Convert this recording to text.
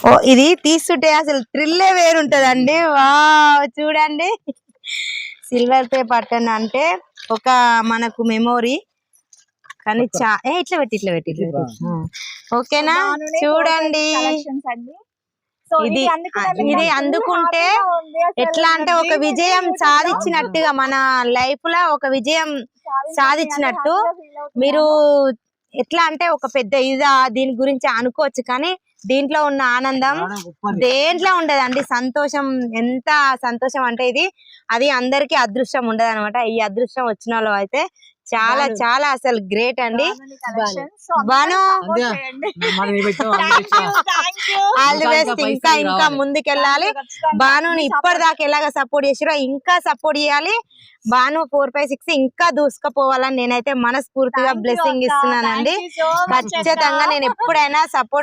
ఓ ఇది తీస్తుంటే అసలు థ్రిల్లే వేరుంటదండి. వా చూడండి సిల్వర్ ప్లే బటన్ అంటే ఒక మనకు మెమొరీ కానీ ఇట్లా పెట్టి ఓకేనా. చూడండి ఇది అందుకుంటే ఎట్లా అంటే ఒక విజయం సాధించినట్టుగా మన లైఫ్ లో ఒక విజయం సాధించినట్టు. మీరు ఎట్లా అంటే ఒక పెద్ద ఇదా దీని గురించి అనుకోవచ్చు కానీ దీంట్లో ఉన్న ఆనందం దేంట్లో ఉండదండి. సంతోషం ఎంత సంతోషం అంటే ఇది అది అందరికి అదృష్టం ఉండదు అనమాట. ఈ అదృష్టం వచ్చిన వాళ్ళు అయితే చాలా చాలా అసలు గ్రేట్ అండి. Banu all the best. ఇంకా ఇంకా ముందుకెళ్ళాలి. బానుని ఇప్పటిదాకా ఎలాగ సపోర్ట్ చేసిరో ఇంకా సపోర్ట్ చేయాలి. బాను 4, 5, 6 ఇంకా దూసుకుపోవాలని నేనైతే మనస్ఫూర్తిగా బ్లెస్సింగ్ ఇస్తున్నానండి. ఖచ్చితంగా నేను ఎప్పుడైనా సపోర్ట్